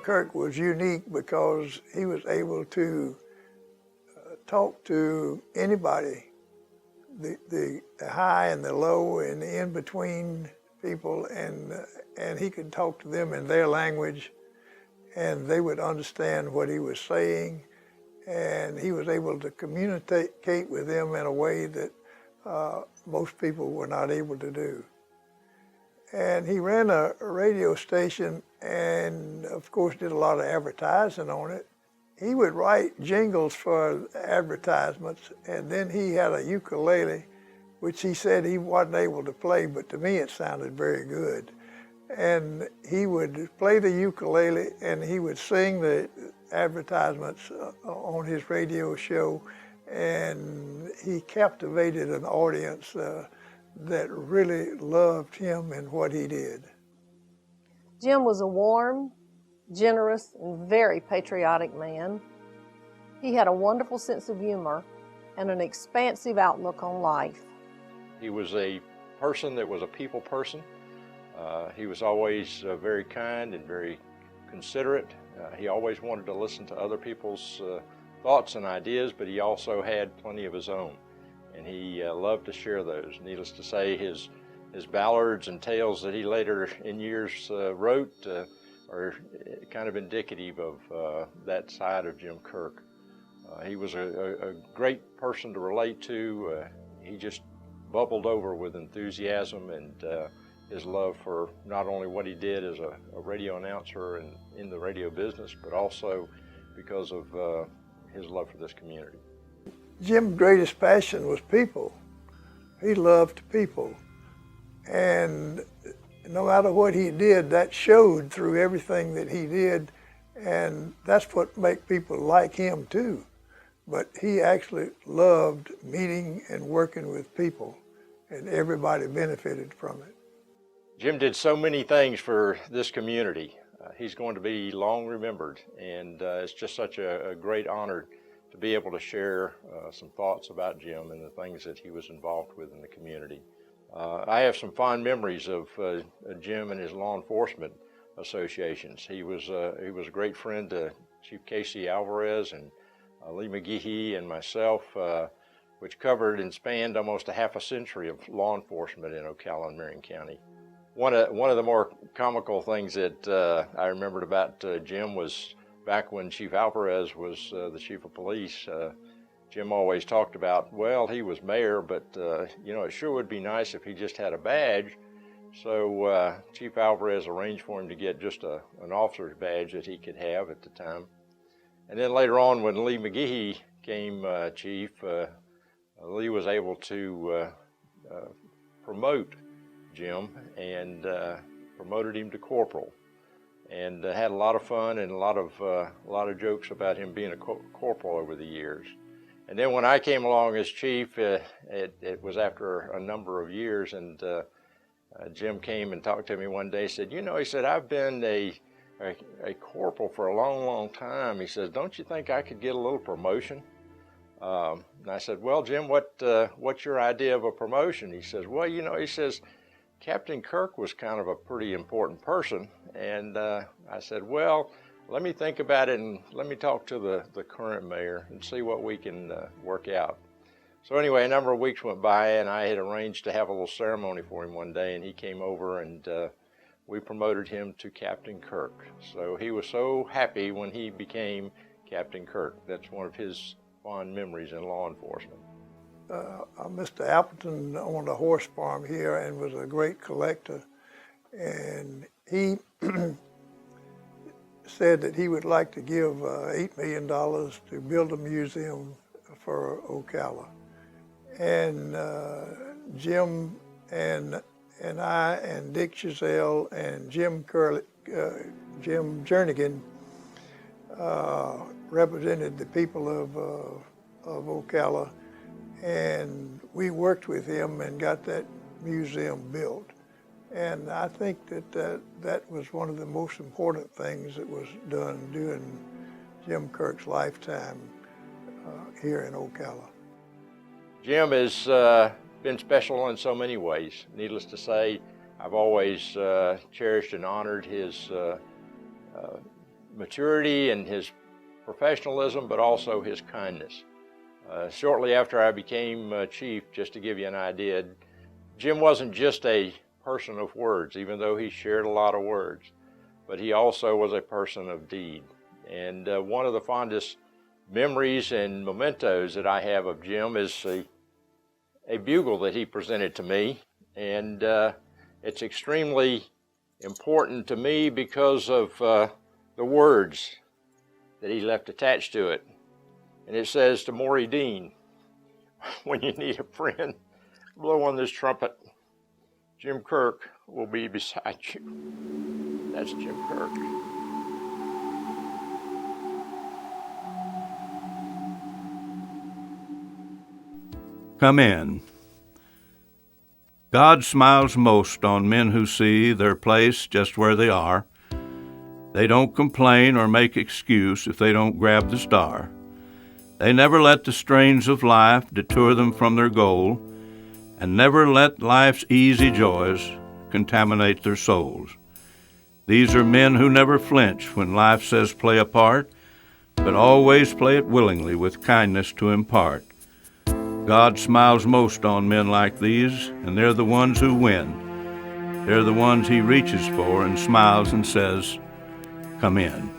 Kirk was unique because he was able to talk to anybody, the high and the low and the in-between people, and he could talk to them in their language, and they would understand what he was saying, and he was able to communicate with them in a way that most people were not able to do. And he ran a radio station and, of course, did a lot of advertising on it. He would write jingles for advertisements, and then he had a ukulele, which he said he wasn't able to play, but to me it sounded very good. And he would play the ukulele and he would sing the advertisements on his radio show, and he captivated an audience that really loved him and what he did. Jim was a warm, generous, and very patriotic man. He had a wonderful sense of humor and an expansive outlook on life. He was a person that was a people person. He was always very kind and very considerate. He always wanted to listen to other people's thoughts and ideas, but he also had plenty of his own, and he loved to share those. Needless to say, his ballads and tales that he later in years wrote are kind of indicative of that side of Jim Kirk. He was a great person to relate to. He just bubbled over with enthusiasm and his love for not only what he did as a radio announcer and in the radio business, but also because of his love for this community. Jim's greatest passion was people. He loved people. And no matter what he did, that showed through everything that he did, and that's what makes people like him too. But he actually loved meeting and working with people, and everybody benefited from it. Jim did so many things for this community. He's going to be long remembered, and it's just such a great honor to be able to share some thoughts about Jim and the things that he was involved with in the community. I have some fond memories of Jim and his law enforcement associations. He was a great friend to Chief Casey Alvarez and Lee McGehee and myself, which covered and spanned almost a half a century of law enforcement in Ocala and Marion County. One of the more comical things that I remembered about Jim was back when Chief Alvarez was the chief of police. Jim always talked about, well, he was mayor, but you know, it sure would be nice if he just had a badge. So Chief Alvarez arranged for him to get just an officer's badge that he could have at the time. And then later on, when Lee McGehee came chief, Lee was able to promote Jim and promoted him to corporal, and had a lot of fun and a lot of jokes about him being a corporal over the years. And then when I came along as chief, it was after a number of years, and Jim came and talked to me one day. Said, you know, he said, I've been a corporal for a long time. He says, don't you think I could get a little promotion? And I said, well, Jim, what's your idea of a promotion? He says, well, you know, he says, Captain Kirk was kind of a pretty important person. And I said, well, let me think about it and let me talk to the current mayor and see what we can work out. So anyway, a number of weeks went by, and I had arranged to have a little ceremony for him one day, and he came over, and we promoted him to Captain Kirk. So he was so happy when he became Captain Kirk. That's one of his fond memories in law enforcement. Mr. Appleton owned a horse farm here and was a great collector, and he said that he would like to give $8 million to build a museum for Ocala. And Jim and I and Dick Chazelle and Jim Jernigan represented the people of Ocala, and we worked with him and got that museum built. And I think that was one of the most important things that was done during Jim Kirk's lifetime here in Ocala. Jim has been special in so many ways. Needless to say, I've always cherished and honored his maturity and his professionalism, but also his kindness. Shortly after I became chief, just to give you an idea, Jim wasn't just a person of words, even though he shared a lot of words, but he also was a person of deed. And one of the fondest memories and mementos that I have of Jim is a bugle that he presented to me. And it's extremely important to me because of the words that he left attached to it. And it says to Maury Dean, when you need a friend, blow on this trumpet. Jim Kirk will be beside you. That's Jim Kirk. Come in. God smiles most on men who see their place just where they are. They don't complain or make excuse if they don't grab the star. They never let the strains of life detour them from their goal, and never let life's easy joys contaminate their souls. These are men who never flinch when life says play a part, but always play it willingly with kindness to impart. God smiles most on men like these, and they're the ones who win. They're the ones he reaches for and smiles and says, "Come in."